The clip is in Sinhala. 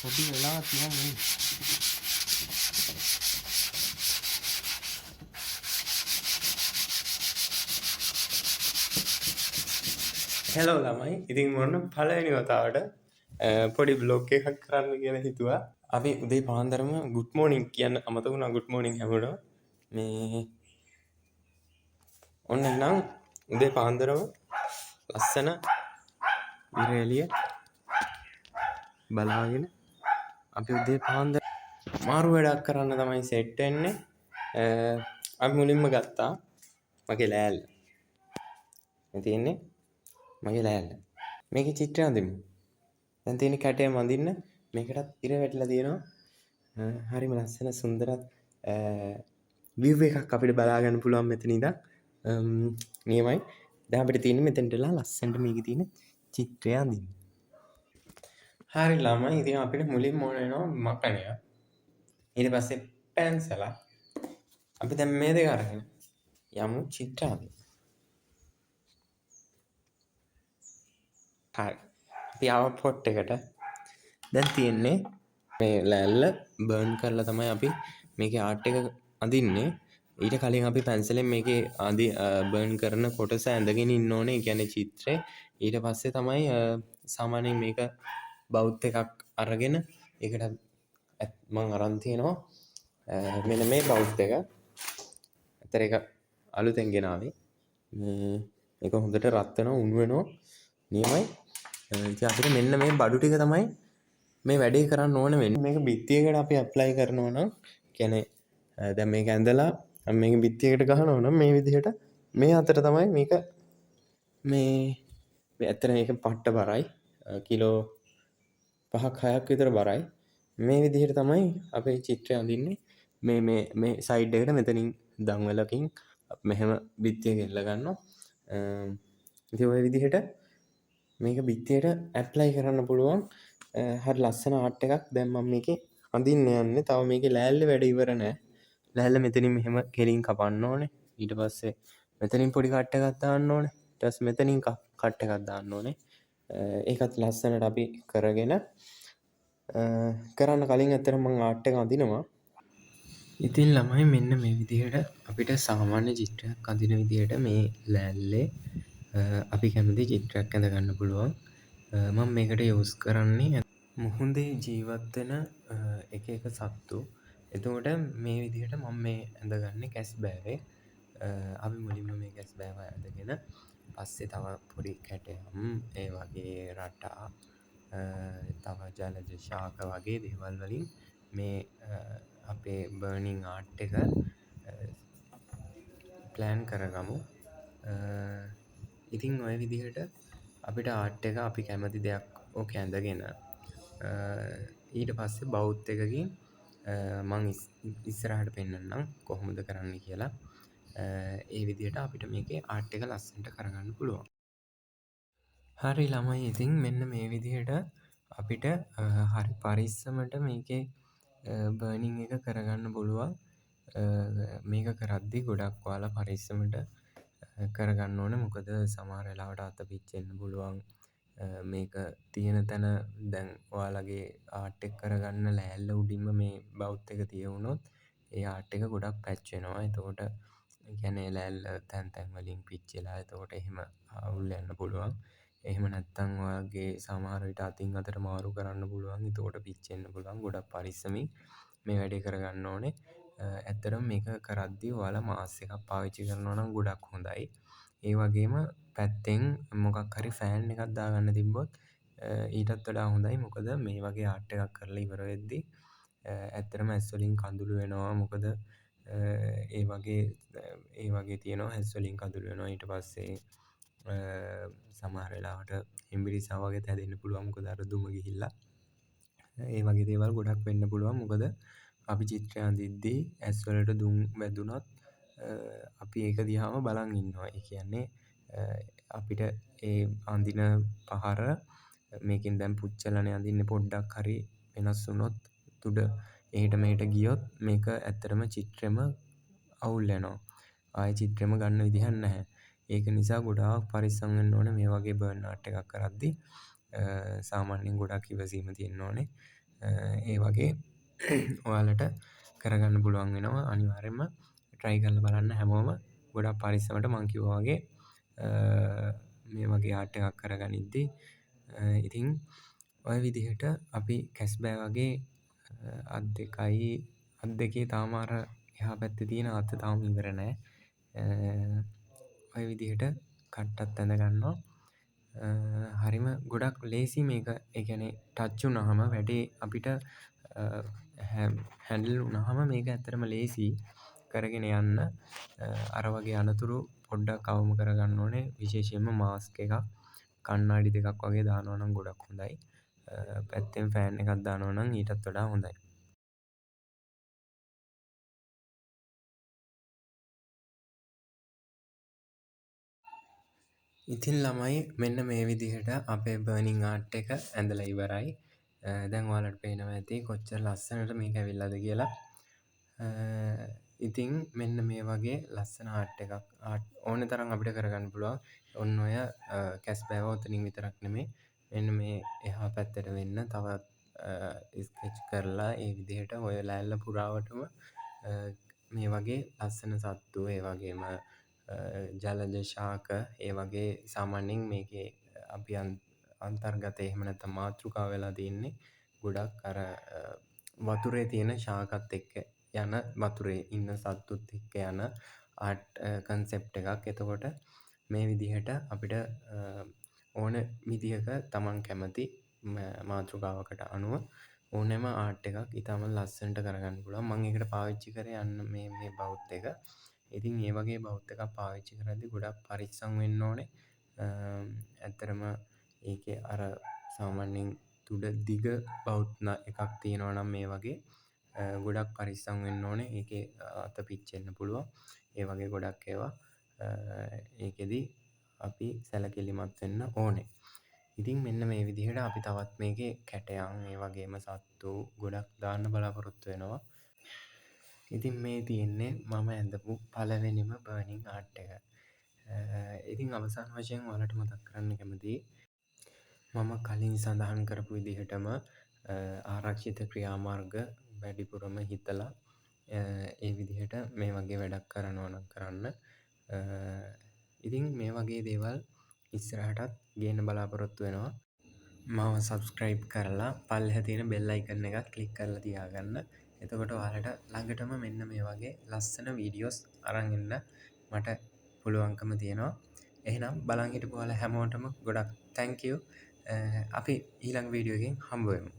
පොඩි වෙලා තියෙන්නේ. හෙලෝ ළමයි. ඉතින් මොන්න පළවෙනි වතාවට පොඩි බ්ලොග් එකක් කරන්න කියලා හිතුවා. අපි උදේ පාන්දරම ගුඩ් මෝර්නිං කියන්න අමතක වුණා. ගුඩ් මෝර්නිං හැමෝටම. මේ ඔන්න එහෙනම් උදේ පාන්දරම ලස්සන ඉර එළිය බලාගෙන අපි උදේ පාන්දර මාරු වැඩක් කරන්න තමයි සෙට් වෙන්නේ. අපි මුලින්ම ගත්තා මගේ ලෑල්ල. මේ තියෙන්නේ මගේ ලෑල්ල. මේකේ චිත්‍රය අඳිමු. දැන් තියෙන කැටය මඳින්න මේකටත් ඉර වැටිලා තියෙනවා. හරිම ලස්සන සුන්දර view එකක් අපිට බලා ගන්න පුළුවන් මෙතන ඉඳන්. නියමයි. දැන් අපිට තියෙන්නේ මෙතනටලා ලස්සනට මේකේ තියෙන චිත්‍රය අඳින්න. හරි ළමයි. ඉතින් අපිට මුලින්ම ඕන වෙනවා මකණය. ඊට පස්සේ පැන්සල. අපි දැන් මේ දෙක අරගෙන යමු චිත්‍ර අඳින්න. හරි. අපි ආව පොට් එකට. දැන් තියෙන්නේ මේ ලෑල්ල බර්න් කරලා තමයි අපි මේකේ ආර්ට් එක අඳින්නේ. ඊට කලින් අපි පැන්සලෙන් මේකේ බර්න් කරන කොටස ඇඳගෙන ඉන්න ඕනේ. ඒ කියන්නේ චිත්‍රය. ඊට පස්සේ තමයි සාමාන්‍යයෙන් මේක බවුත් එකක් අරගෙන ඒකට මම අරන් තියෙනවා මෙන්න මේ බවුත් එක. ඇත්තට ඒක අලුතෙන් ගෙනාවේ. මේක හොඳට රත් වෙනවා, උණු වෙනවා. නියමයි. ඉතින් අපිට මෙන්න මේ බඩු ටික තමයි මේ වැඩේ කරන්න ඕන වෙන්නේ. මේක බිත්තියකට අපි ඇප්ලයි කරනවා නම් කියන්නේ දැන් මේක ඇඳලා මේක බිත්තියකට ගහනවා නම් මේ විදිහට මේ අතර තමයි මේක මේ ඇත්තට මේක පට්ට බරයි. කිලෝ 5ක් 6ක් විතර බරයි. මේ විදිහට තමයි අපේ චිත්‍රය අඳින්නේ. මේ සයිඩ් එකට මෙතනින් දම්වලකින් මෙහෙම බිත්තිය ගෙල්ල ගන්නවා. ඉතින් ওই විදිහට මේක බිත්තියට ඇප්ලයි කරන්න පුළුවන්. හරි ලස්සන ආර්ට් එකක්. දැන් මම මේකේ අඳින්න යන්නේ. තව මේකේ ලෑල්ල වැඩ ඉවර නෑ. ලෑල්ල මෙතනින් මෙහෙම කෙලින් කපන්න ඕනේ. ඊට පස්සේ මෙතනින් පොඩි කට් එකක් දාන්න ඕනේ. ඊට පස්සේ මෙතනින් කට් එකක් දාන්න ඕනේ. ඒකත් ලස්සනට අපි කරගෙන කරන්න කලින් ඇත්තටම මම ආර්ට් එක අඳිනවා. ඉතින් ළමයි මෙන්න මේ විදිහට අපිට සාමාන්‍ය චිත්‍රයක් අඳින විදිහට මේ ලෑල්ලේ අපි කැමති චිත්‍රයක් ඇඳ ගන්න පුළුවන්. මම මේකට යූස් කරන්නේ මුහුදේ ජීවත් වෙන එක සත්තු. එතකොට මේ විදිහට මම මේ ඇඳගන්නේ කැස්බෑවේ. අපි මුලින්ම මේ කැස්බෑව ඇඳගෙන පස්සේ තව පොඩි කැටයම් ඒ වගේ රටා තව ජලජ ශාක වගේ දේවල් වලින් මේ අපේ බර්නින් ආර්ට් එක ප්ලෑන් කරගමු. ඉතින් ඔය විදිහට අපිට ආර්ට් එක අපි කැමති දෙයක් ඕක ඇඳගෙන ඊට පස්සේ බවුත් එකකින් මං ඉස්සරහට පෙන්නන්නම් කොහොමද කරන්න කියලා. ඒ විදිහට අපිට මේකේ ආර්ට් එක ලස්සනට කරගන්න පුළුවන්. හරි ළමයි. ඉතින් මෙන්න මේ විදිහට අපිට හරි පරිස්සමට මේකේ බර්නින් එක කරගන්න පුළුවන්. මේක කරද්දි ගොඩක් ඔයාලා පරිස්සමට කරගන්න ඕන. මොකද සමහර වෙලාවට අත පිච්චෙන්න පුළුවන්. මේක තියෙන තැන දැන් ඔයාලගේ ආර්ට් එක කරගන්න ලෑල්ල උඩින්ම මේ බවුත් එක තියවුණොත් ඒ ආර්ට් එක ගොඩක් පැච් වෙනවා. එතකොට ඒ කියන්නේ ලෑල්ල තැන් තැන් වලින් පිච්චිලා එතකොට එහෙම අවුල් යන්න පුළුවන්. එහෙම නැත්නම් ඔයාගේ සමහර විට අතින් අතට මාරු කරන්න පුළුවන්. එතකොට පිච්චෙන්න පුළුවන්. ගොඩක් පරිස්සමින් මේ වැඩේ කරගන්න ඕනේ. ඇත්තටම මේක කරද්දී ඔයාලා මාස් එකක් පාවිච්චි කරනවා නම් ගොඩක් හොඳයි. ඒ වගේම පැත්තෙන් මොකක් හරි ෆෑන් එකක් දාගන්න තිබ්බොත් ඊටත් වඩා හොඳයි. මොකද මේ වගේ ආර්ට් එකක් කරලා ඉවර වෙද්දී ඇත්තටම ඇස් වලින් කඳුළු වෙනවා. මොකද ඒ වගේ තියෙනවා ඇස් වලින් කඳුළු වෙනවා. ඊට පස්සේ සමහර වෙලාවට හෙම්බිරිසා වගේ හැදෙන්න පුළුවන්. මොකද අර දුම ගිහිල්ලා ඒ වගේ දේවල් ගොඩක් වෙන්න පුළුවන්. මොකද අපි චිත්‍රය අඳිද්දී ඇස් වලට දුම් වැදුනොත් අපි ඒක දිහාම බලන් ඉන්නවා. ඒ කියන්නේ අපිට ඒ අඳින පහර මේකෙන් දැන් පුච්චලනේ අඳින්නේ. පොඩ්ඩක් හරි වෙනස් වුණොත් තුඩ එහෙට මෙහෙට ගියොත් මේක ඇත්තටම චිත්‍රෙම අවුල් වෙනවා. ආයේ චිත්‍රෙම ගන්න විදිහක් නැහැ. ඒක නිසා ගොඩාක් පරිස්සම් වෙන්න ඕනේ මේ වගේ බර්න් ආර්ට් එකක් කරද්දී. සාමාන්‍යයෙන් ගොඩක් ඉවසීම තියෙන්න ඕනේ. ඒ වගේ ඔයාලට කරගන්න පුළුවන් වෙනවා. අනිවාර්යෙන්ම try කරලා බලන්න හැමෝම. ගොඩක් පරිස්සමට මං කිව්වා වගේ මේ වගේ ආර්ට් එකක් කරගනිද්දී ඉතින් ඔය විදිහට අපි කැස්බෑ වගේ අත් දෙකේ තාම අර එහා පැත්තේ තියෙන අත තාම ඉවර නෑ. ඔය විදිහට කට්ටත් ඇඳ ගන්නවා. හරිම ගොඩක් ලේසි මේක. ඒ කියන්නේ ටච් වුණාම වැඩේ අපිට හැන්ඩල් වුණාම මේක ඇත්තටම ලේසි කරගෙන යන්න. අර වගේ අනතුරු පොඩ්ඩක් අවම කරගන්න ඕනේ. විශේෂයෙන්ම මාස්ක් එකක්, කණ්ණාඩි දෙකක් වගේ දානවා නම් ගොඩක් හොඳයි. පැත්තෙන් ෆෑන් එකක් දානවා නම් ඊටත් වඩා හොඳයි. ඉතින් ළමයි මෙන්න මේ විදිහට අපේ බර්නින් ආර්ට් එක ඇඳලා ඉවරයි. දැන් ඔයාලට පේනවා ඇති කොච්චර ලස්සනට මේක ඇවිල්ලාද කියලා. ඉතින් මෙන්න මේ වගේ ලස්සන ආර්ට් එකක් ඕන තරම් අපිට කරගන්න පුළුවන්. ඔන්න ඔය කැස්බෑව ඔතනින් විතරක් නෙමේ. මෙන්න මේ එහා පැත්තට වෙන්න තවත් ස්කෙච් කරලා ඒ විදිහට ඔය ලෑල්ල පුරාවටම මේ වගේ ලස්සන සත්තු, ඒ වගේම ජලජ ශාක, ඒ වගේ සාමාන්‍යයෙන් මේකේ අපි අන්තර්ගතය එහෙම නැත්නම් මාතෘකාව වෙලා තියෙන්නේ ගොඩක් අර වතුරේ තියෙන ශාකත් එක්ක යන, වතුරේ ඉන්න සත්තුත් එක්ක යන ආර්ට් කන්සෙප්ට් එකක්. එතකොට මේ විදිහට අපිට ඕන විදිහක තමන් කැමති මාතෘකාවකට අනුව ඕනෑම ආර්ට් එකක් ඉතාමත් ලස්සනට කරගන්න පුළුවන්. මම ඒකට පාවිච්චි කරේ අන්න මේ බවුත් එක. ඉතින් ඒ වගේ බවුත් එකක් පාවිච්චි කරද්දී ගොඩක් පරිස්සම් වෙන්න ඕනේ. ඇත්තටම ඒකේ අර සාමාන්‍යයෙන් තුඩ දිග බවුත් එකක් තියෙනවා නම් මේ වගේ ගොඩක් පරිස්සම් වෙන්න ඕනේ. ඒකේ අත පිච්චෙන්න පුළුවන්. ඒ වගේ ගොඩක් ඒවා ඒකෙදි අපි සැලකිලිමත් වෙන්න ඕනේ. ඉතින් මෙන්න මේ විදිහට අපි තවත් මේකේ කැටයම්, ඒ වගේම සත්තු ගොඩක් දාන්න බලාපොරොත්තු වෙනවා. ඉතින් මේ තියෙන්නේ මම ඇඳපු පළවෙනිම බර්නින් ආර්ට් එක. ඉතින් අවසාන වශයෙන් ඔයාලට මතක් කරන්න කැමතියි මම කලින් සඳහන් කරපු විදිහටම ආරක්ෂිත ක්‍රියාමාර්ග වැඩිපුරම හිතලා ඒ විදිහට මේ වගේ වැඩක් කරනවා නම් කරන්න. ඉතින් මේ වගේ දේවල් ඉස්සරහටත් ගේන්න බලාපොරොත්තු වෙනවා. මාව සබස්ක්‍රයිබ් කරලා පල්ලෙහා තියෙන බෙල් අයිකන් එකත් ක්ලික් කරලා තියාගන්න. එතකොට ඔයාලට ළඟටම මෙන්න මේ වගේ ලස්සන වීඩියෝස් අරන් එන්න මට පුළුවන්කම තියෙනවා. එහෙනම් බලන් හිටපු ඔයාලා හැමෝටම ගොඩක් thank you. අපි ඊළඟ වීඩියෝ එකෙන් හම්බ වෙමු.